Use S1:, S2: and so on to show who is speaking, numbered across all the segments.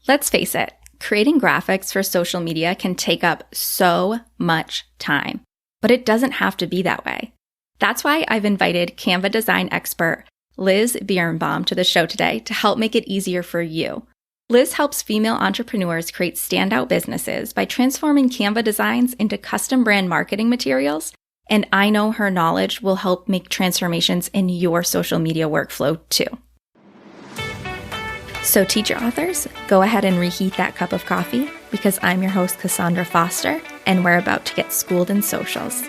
S1: Let's face it, creating graphics for social media can take up so much time, but it doesn't have to be that way. That's why I've invited Canva design expert Liz Birenbaum to the show today to help make it easier for you. Liz helps female entrepreneurs create standout businesses by transforming Canva designs into custom brand marketing materials, and I know her knowledge will help make transformations in your social media workflow too. So teacher authors, go ahead and reheat that cup of coffee because I'm your host, Cassandra Foster, and we're about to get schooled in socials.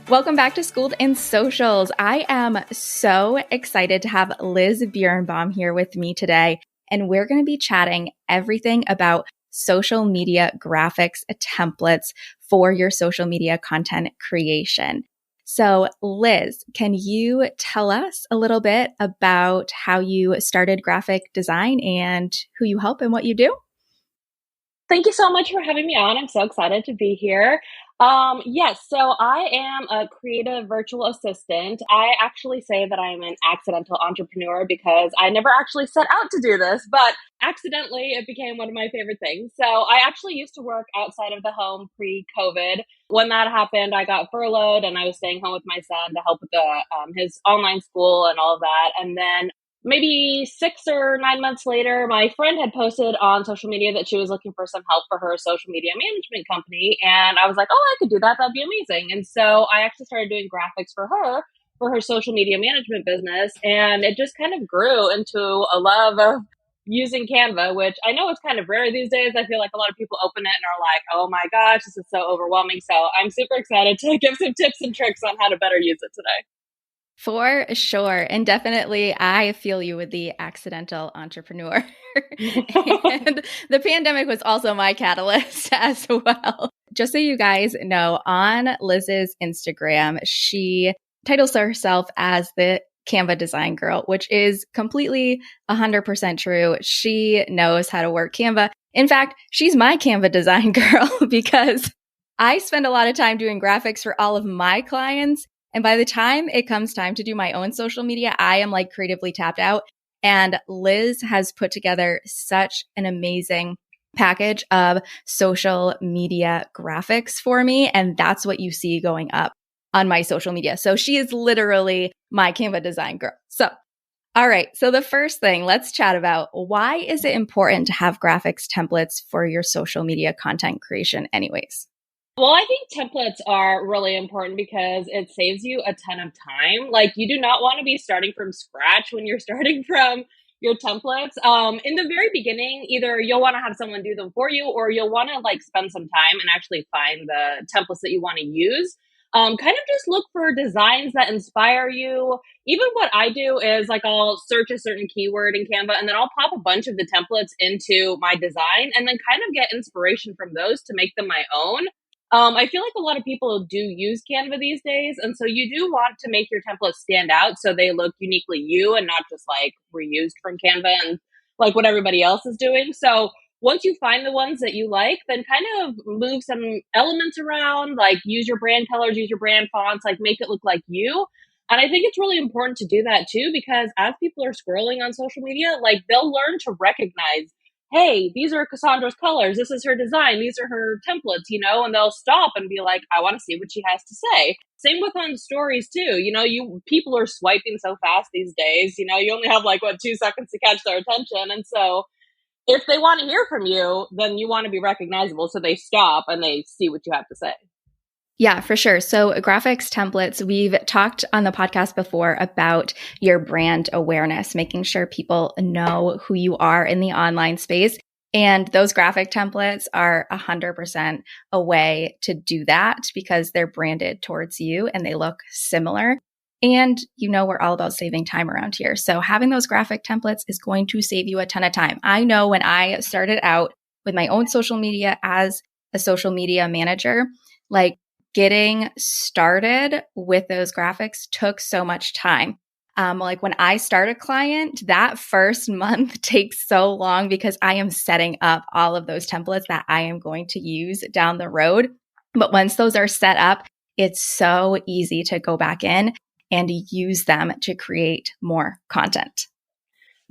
S1: Welcome back to Schooled in Socials. I am so excited to have Liz Birenbaum here with me today, and we're going to be chatting everything about social media graphics templates for your social media content creation. So Liz, can you tell us a little bit about how you started graphic design and who you help and what you do?
S2: Thank you so much for having me on. I'm so excited to be here. Yes, so I am a creative virtual assistant. I actually say that I'm an accidental entrepreneur because I never actually set out to do this, but accidentally it became one of my favorite things. So I actually used to work outside of the home pre-COVID. When that happened, I got furloughed and I was staying home with my son to help with his online school and all of that. And then maybe 6 or 9 months later, my friend had posted on social media that she was looking for some help for her social media management company. And I was like, oh, I could do that. That'd be amazing. And so I actually started doing graphics for her social media management business. And it just kind of grew into a love of using Canva, which I know is kind of rare these days. I feel like a lot of people open it and are like, oh my gosh, this is so overwhelming. So I'm super excited to give some tips and tricks on how to better use it today.
S1: For sure. And definitely, I feel you with the accidental entrepreneur. And the pandemic was also my catalyst as well. Just so you guys know, on Liz's Instagram, she titles herself as the Canva design girl, which is completely 100% true. She knows how to work Canva. In fact, she's my Canva design girl because I spend a lot of time doing graphics for all of my clients. And by the time it comes time to do my own social media, I am like creatively tapped out. And Liz has put together such an amazing package of social media graphics for me. And that's what you see going up on my social media. So she is literally my Canva design girl. So, all right. So the first thing, let's chat about why is it important to have graphics templates for your social media content creation anyways?
S2: Well, I think templates are really important because it saves you a ton of time. Like, you do not want to be starting from scratch when you're starting from your templates. In the very beginning, either you'll want to have someone do them for you, or you'll want to like spend some time and actually find the templates that you want to use. Kind of just look for designs that inspire you. Even what I do is like I'll search a certain keyword in Canva and then I'll pop a bunch of the templates into my design and then kind of get inspiration from those to make them my own. I feel like a lot of people do use Canva these days. And so you do want to make your templates stand out so they look uniquely you and not just like reused from Canva and like what everybody else is doing. So once you find the ones that you like, then kind of move some elements around, like use your brand colors, use your brand fonts, like make it look like you. And I think it's really important to do that too, because as people are scrolling on social media, like they'll learn to recognize, hey, these are Cassandra's colors. This is her design. These are her templates, and they'll stop and be like, I want to see what she has to say. Same with on stories too. People are swiping so fast these days. You only have 2 seconds to catch their attention. And so if they want to hear from you, then you want to be recognizable. So they stop and they see what you have to say.
S1: Yeah, for sure. So graphics templates, we've talked on the podcast before about your brand awareness, making sure people know who you are in the online space. And those graphic templates are 100% a way to do that because they're branded towards you and they look similar. And we're all about saving time around here. So having those graphic templates is going to save you a ton of time. I know when I started out with my own social media as a social media manager, getting started with those graphics took so much time. When I start a client, that first month takes so long because I am setting up all of those templates that I am going to use down the road. But once those are set up, it's so easy to go back in and use them to create more content.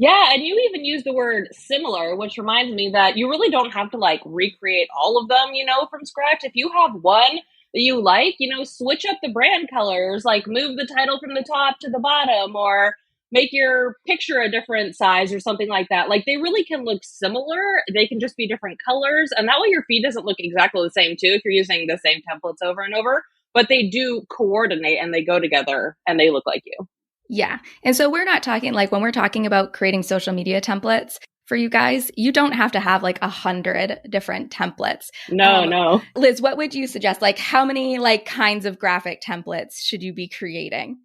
S2: Yeah, and you even use the word similar, which reminds me that you really don't have to like recreate all of them, from scratch. If you have one that you like, switch up the brand colors, like move the title from the top to the bottom or make your picture a different size or something like that. Like they really can look similar. They can just be different colors. And that way your feed doesn't look exactly the same too if you're using the same templates over and over, but they do coordinate and they go together and they look like you.
S1: Yeah. And so we're not talking like when we're talking about creating social media templates for you guys, you don't have to have like 100 different templates.
S2: No.
S1: Liz, what would you suggest? Like how many like kinds of graphic templates should you be creating?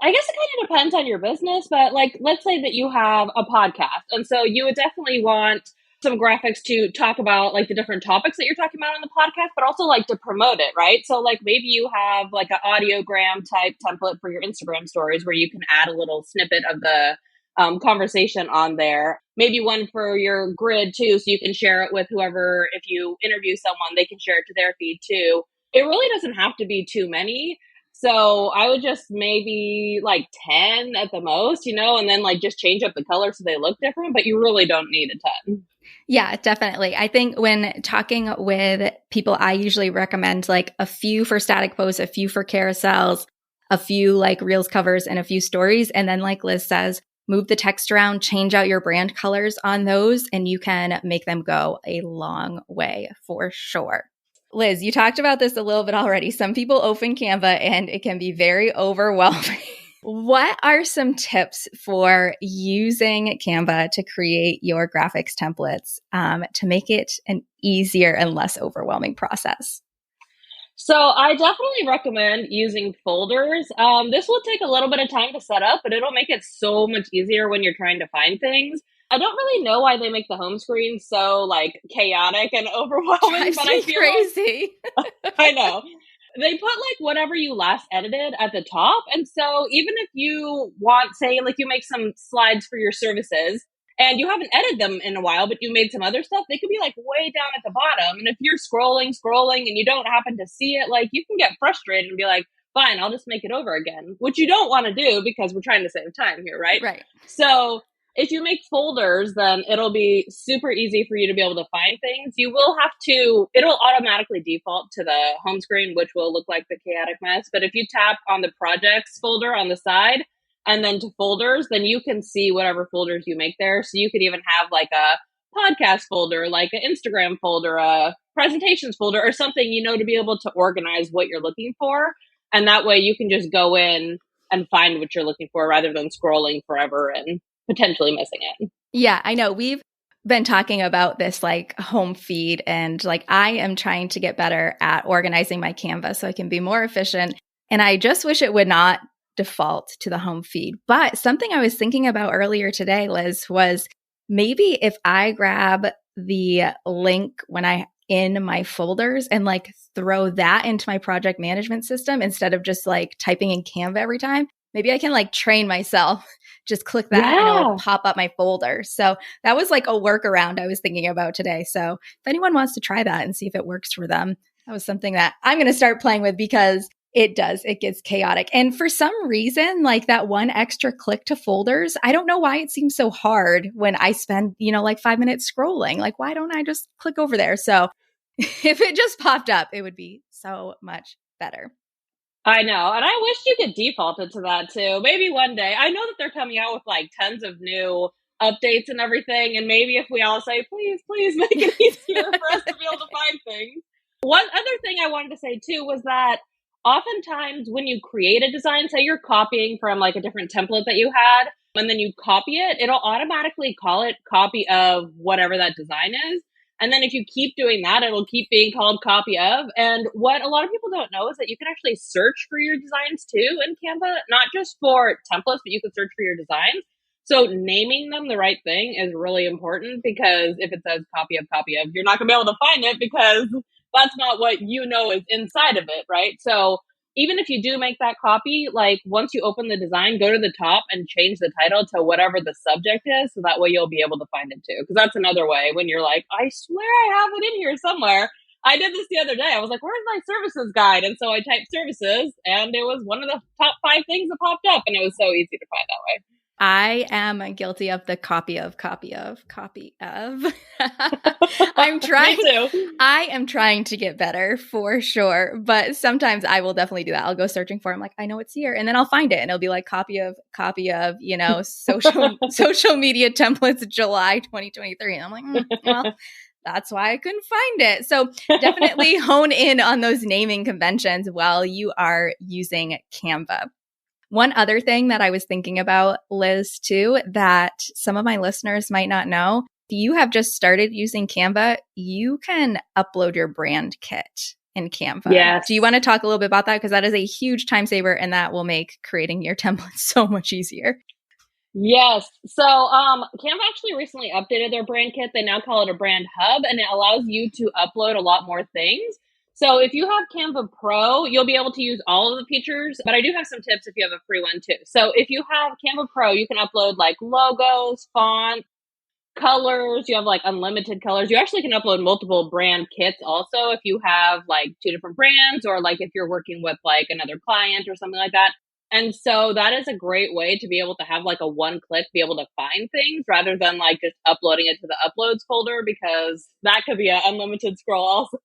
S2: I guess it kind of depends on your business, but like, let's say that you have a podcast. And so you would definitely want some graphics to talk about like the different topics that you're talking about on the podcast, but also like to promote it, right? So like maybe you have like an audiogram type template for your Instagram stories where you can add a little snippet of the conversation on there. Maybe one for your grid too, so you can share it with whoever, if you interview someone, they can share it to their feed too. It really doesn't have to be too many. So I would just maybe like 10 at the most, and then like just change up the color so they look different, but you really don't need a 10.
S1: Yeah, definitely. I think when talking with people, I usually recommend like a few for static posts, a few for carousels, a few like reels covers, and a few stories. And then like Liz says, move the text around, change out your brand colors on those, and you can make them go a long way for sure. Liz, you talked about this a little bit already. Some people open Canva and it can be very overwhelming. What are some tips for using Canva to create your graphics templates to make it an easier and less overwhelming process?
S2: So I definitely recommend using folders. This will take a little bit of time to set up, but it'll make it so much easier when you're trying to find things. I don't really know why they make the home screen so like chaotic and overwhelming, but I feel
S1: crazy.
S2: I know. They put like whatever you last edited at the top. And so even if you want, say, like you make some slides for your services and you haven't edited them in a while, but you made some other stuff, they could be like way down at the bottom. And if you're scrolling and you don't happen to see it, like you can get frustrated and be like, fine, I'll just make it over again, which you don't want to do because we're trying to save time here, right?
S1: Right.
S2: So if you make folders, then it'll be super easy for you to be able to find things. You will have to, it'll automatically default to the home screen, which will look like the chaotic mess. But if you tap on the projects folder on the side and then to folders, then you can see whatever folders you make there. So you could even have like a podcast folder, like an Instagram folder, a presentations folder, or something, to be able to organize what you're looking for. And that way you can just go in and find what you're looking for rather than scrolling forever and potentially missing it.
S1: Yeah, I know. We've been talking about this like home feed, and like I am trying to get better at organizing my Canva so I can be more efficient. And I just wish it would not default to the home feed. But something I was thinking about earlier today, Liz, was maybe if I grab the link when I in my folders and like throw that into my project management system instead of just like typing in Canva every time, maybe I can like train myself. Just click that and it'll pop up my folder. So that was like a workaround I was thinking about today. So if anyone wants to try that and see if it works for them, that was something that I'm going to start playing with because it gets chaotic. And for some reason, like that one extra click to folders, I don't know why it seems so hard when I spend, like 5 minutes scrolling. Like, why don't I just click over there? So if it just popped up, it would be so much better.
S2: I know. And I wish you could default it to that too. Maybe one day. I know that they're coming out with like tons of new updates and everything. And maybe if we all say, please make it easier for us to be able to find things. One other thing I wanted to say too was that oftentimes when you create a design, say you're copying from like a different template that you had, and then you copy it, it'll automatically call it copy of whatever that design is. And then if you keep doing that, it'll keep being called copy of. And what a lot of people don't know is that you can actually search for your designs too in Canva, not just for templates, but you can search for your designs. So naming them the right thing is really important because if it says copy of, you're not going to be able to find it because that's not what is inside of it, right? So even if you do make that copy, like once you open the design, go to the top and change the title to whatever the subject is. So that way you'll be able to find it too. Because that's another way when you're like, I swear I have it in here somewhere. I did this the other day. I was like, where's my services guide? And so I typed services and it was one of the top 5 things that popped up. And it was so easy to find that way.
S1: I am guilty of the copy of. I'm trying.
S2: Me too.
S1: I am trying to get better for sure, but sometimes I will definitely do that. I'll go searching for it. I'm like, I know it's here, and then I'll find it, and it'll be like copy of, social media templates, July 2023, and I'm like, well, that's why I couldn't find it. So definitely hone in on those naming conventions while you are using Canva. One other thing that I was thinking about, Liz, too, that some of my listeners might not know, if you have just started using Canva, you can upload your brand kit in Canva.
S2: Yes.
S1: Do you want to talk a little bit about that? Because that is a huge time saver and that will make creating your templates so much easier.
S2: Yes. So Canva actually recently updated their brand kit. They now call it a brand hub, and it allows you to upload a lot more things. So if you have Canva Pro, you'll be able to use all of the features, but I do have some tips if you have a free one too. So if you have Canva Pro, you can upload like logos, font, colors. You have like unlimited colors. You actually can upload multiple brand kits also if you have like two different brands, or like if you're working with like another client or something like that. And so that is a great way to be able to have like a one click, be able to find things rather than like just uploading it to the uploads folder, because that could be an unlimited scroll also.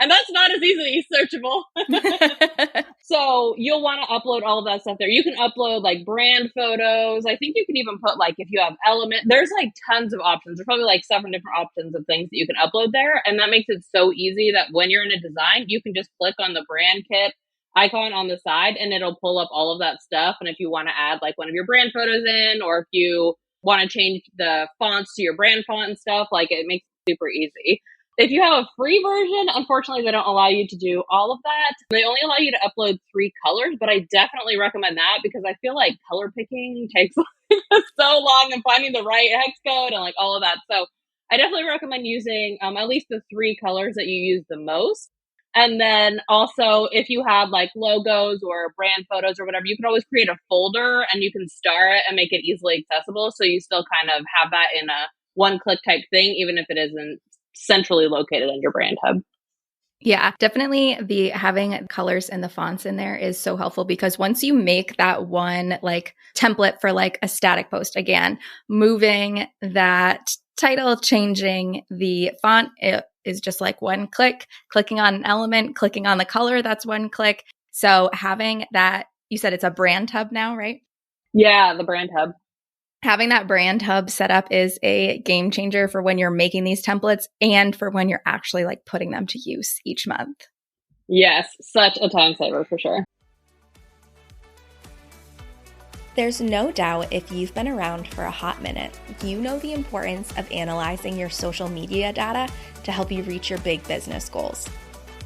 S2: And that's not as easily searchable. So you'll want to upload all of that stuff there. You can upload like brand photos. I think you can even put like, if you have element, there's like tons of options. There's probably like 7 different options of things that you can upload there. And that makes it so easy that when you're in a design, you can just click on the brand kit icon on the side and it'll pull up all of that stuff. And if you want to add like one of your brand photos in, or if you want to change the fonts to your brand font and stuff, like it makes it super easy. If you have a free version, unfortunately, they don't allow you to do all of that. They only allow you to upload 3 colors, but I definitely recommend that because I feel like color picking takes so long and finding the right hex code and like all of that. So I definitely recommend using at least the 3 colors that you use the most. And then also, if you have like logos or brand photos or whatever, you can always create a folder and you can star it and make it easily accessible. So you still kind of have that in a one-click type thing, even if it isn't centrally located in your brand hub.
S1: Yeah, definitely the having colors and the fonts in there is so helpful, because once you make that one like template for like a static post, again, moving that title, changing the font, it is just like one click, clicking on an element, clicking on the color, that's one click. So having that, you said it's a brand hub now, right?
S2: Yeah, the brand hub.
S1: Having that brand hub set up is a game changer for when you're making these templates and for when you're actually like putting them to use each month.
S2: Yes, such a time saver for sure.
S1: There's no doubt if you've been around for a hot minute, you know the importance of analyzing your social media data to help you reach your big business goals.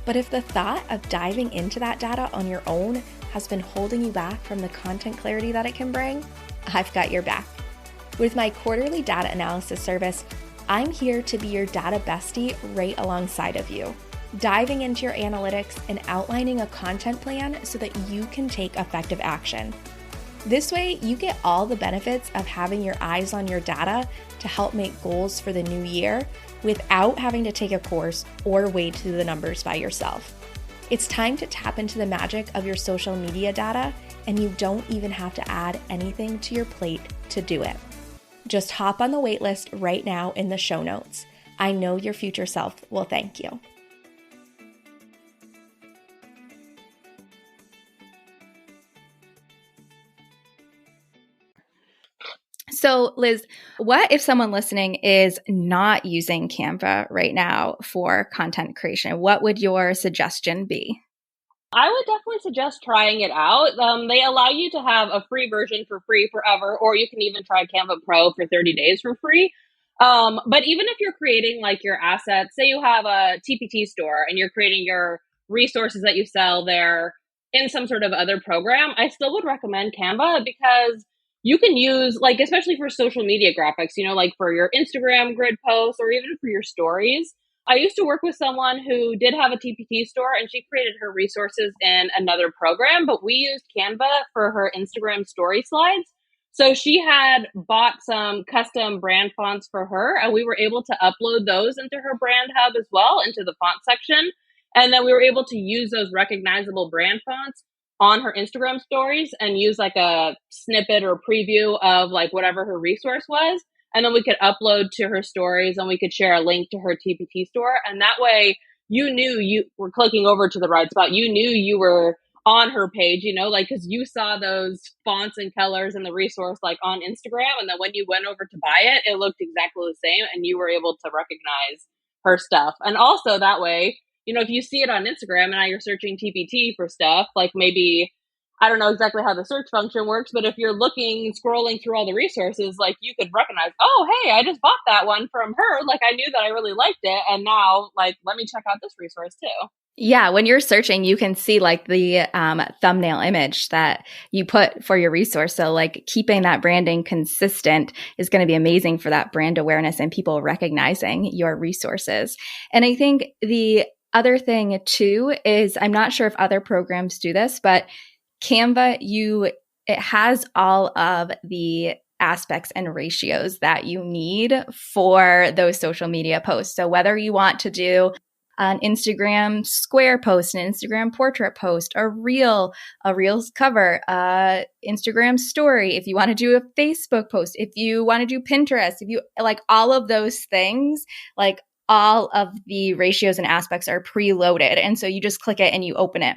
S1: But if the thought of diving into that data on your own has been holding you back from the content clarity that it can bring, I've got your back. With my quarterly data analysis service, I'm here to be your data bestie right alongside of you, diving into your analytics and outlining a content plan so that you can take effective action. This way, you get all the benefits of having your eyes on your data to help make goals for the new year without having to take a course or wade through the numbers by yourself. It's time to tap into the magic of your social media data, and you don't even have to add anything to your plate to do it. Just hop on the waitlist right now in the show notes. I know your future self will thank you. So, Liz, what if someone listening is not using Canva right now for content creation? What would your suggestion be?
S2: I would definitely suggest trying it out. They allow you to have a free version for free forever, or you can even try Canva Pro for 30 days for free. But even if you're creating like your assets, say you have a TPT store and you're creating your resources that you sell there in some sort of other program, I still would recommend Canva because you can use like, especially for social media graphics, like for your Instagram grid posts or even for your stories. I used to work with someone who did have a TPT store and she created her resources in another program, but we used Canva for her Instagram story slides. So she had bought some custom brand fonts for her and we were able to upload those into her brand hub as well, into the font section. And then we were able to use those recognizable brand fonts on her Instagram stories and use like a snippet or preview of like whatever her resource was. And then we could upload to her stories and we could share a link to her TPT store. And that way you knew you were clicking over to the right spot. You knew you were on her page, you know, like, cause you saw those fonts and colors in the resource like on Instagram. And then when you went over to buy it, it looked exactly the same and you were able to recognize her stuff. And also that way, you know, if you see it on Instagram and now you're searching TPT for stuff, like maybe, I don't know exactly how the search function works, but if you're looking, scrolling through all the resources, like you could recognize, oh, hey, I just bought that one from her. Like I knew that I really liked it. And now, like, let me check out this resource too.
S1: Yeah, when you're searching, you can see like the thumbnail image that you put for your resource. So like keeping that branding consistent is going to be amazing for that brand awareness and people recognizing your resources. And I think the other thing too is, I'm not sure if other programs do this, but Canva, it has all of the aspects and ratios that you need for those social media posts. So whether you want to do an Instagram square post, an Instagram portrait post, a Reels cover, Instagram story, if you want to do a Facebook post, if you want to do Pinterest, if you like all of those things, like all of the ratios and aspects are preloaded. And so you just click it and you open it.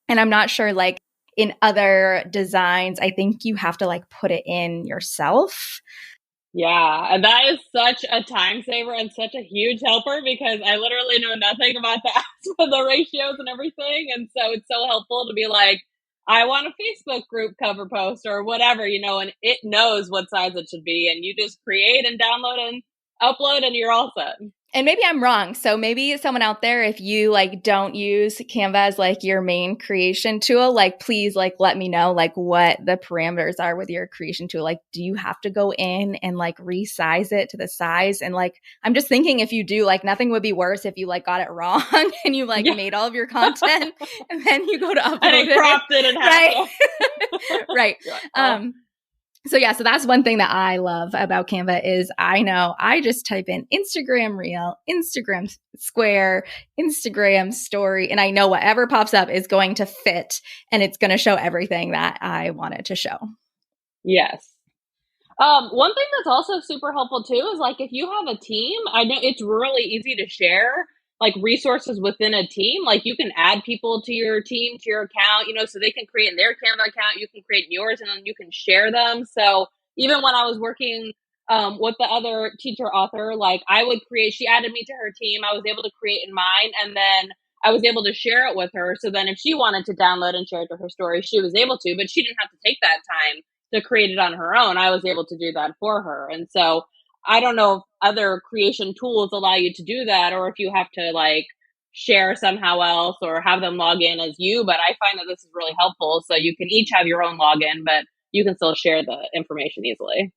S1: And I'm not sure, like in other designs, I think you have to like put it in yourself.
S2: Yeah, and that is such a time saver and such a huge helper because I literally know nothing about the ratios and everything. And so it's so helpful to be like, I want a Facebook group cover post or whatever, you know, and it knows what size it should be. And you just create and download and upload and you're all set.
S1: And maybe I'm wrong. So maybe someone out there, if you like don't use Canva as like your main creation tool, like please like let me know like what the parameters are with your creation tool. Like, do you have to go in and like resize it to the size? And like, I'm just thinking if you do, like nothing would be worse if you like got it wrong and you like made all of your content and then you go to upload
S2: and it. Cropped it in half.
S1: Right. Right. So yeah, so that's one thing that I love about Canva is I know I just type in Instagram Reel, Instagram Square, Instagram Story, and I know whatever pops up is going to fit and it's going to show everything that I want it to show.
S2: Yes. One thing that's also super helpful too is like if you have a team, I know it's really easy to share like resources within a team. Like you can add people to your team, to your account, you know, so they can create in their Canva account, you can create yours and then you can share them. So even when I was working with the other teacher author, like I would create, she added me to her team. I was able to create in mine and then I was able to share it with her. So then if she wanted to download and share it to her story, she was able to, but she didn't have to take that time to create it on her own. I was able to do that for her. And so I don't know if other creation tools allow you to do that or if you have to like share somehow else or have them log in as you, but I find that this is really helpful. So you can each have your own login, but you can still share the information easily.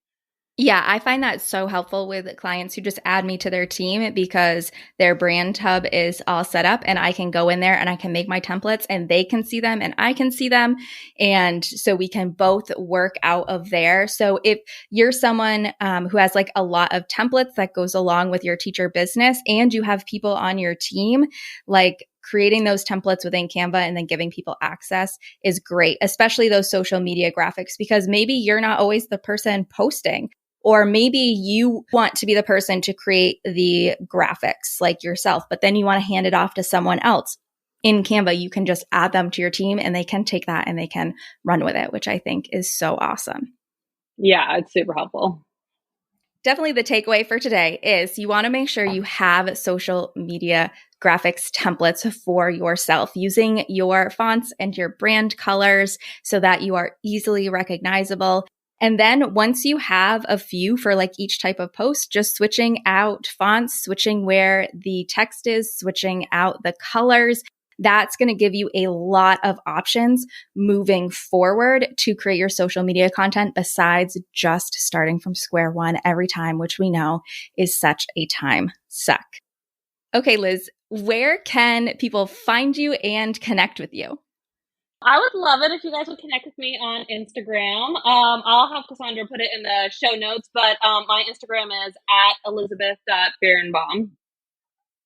S1: Yeah, I find that so helpful with clients who just add me to their team because their brand hub is all set up and I can go in there and I can make my templates and they can see them and I can see them. And so we can both work out of there. So if you're someone who has like a lot of templates that goes along with your teacher business and you have people on your team, like creating those templates within Canva and then giving people access is great, especially those social media graphics, because maybe you're not always the person posting. Or maybe you want to be the person to create the graphics like yourself, but then you want to hand it off to someone else. In Canva, you can just add them to your team and they can take that and they can run with it, which I think is so awesome.
S2: Yeah, it's super helpful.
S1: Definitely the takeaway for today is you want to make sure you have social media graphics templates for yourself using your fonts and your brand colors so that you are easily recognizable. And then once you have a few for like each type of post, just switching out fonts, switching where the text is, switching out the colors, that's going to give you a lot of options moving forward to create your social media content besides just starting from square one every time, which we know is such a time suck. Okay, Liz, where can people find you and connect with you?
S2: I would love it if you guys would connect with me on Instagram. I'll have Cassandra put it in the show notes, but my Instagram is at elizabeth.birenbaum.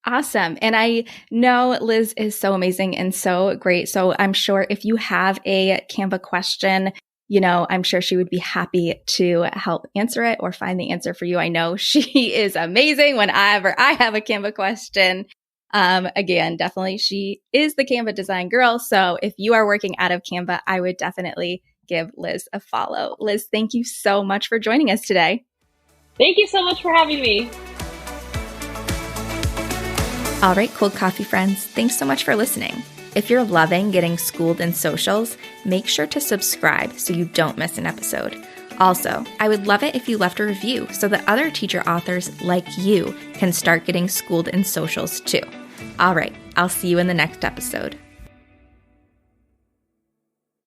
S1: Awesome. And I know Liz is so amazing and so great. So I'm sure if you have a Canva question, I'm sure she would be happy to help answer it or find the answer for you. I know she is amazing whenever I have a Canva question. Again, definitely she is the Canva design girl. So if you are working out of Canva, I would definitely give Liz a follow. Liz, thank you so much for joining us today.
S2: Thank you so much for having me.
S1: All right, cold coffee friends, thanks so much for listening. If you're loving getting schooled in socials, make sure to subscribe so you don't miss an episode. Also, I would love it if you left a review so that other teacher authors like you can start getting schooled in socials too. All right, I'll see you in the next episode.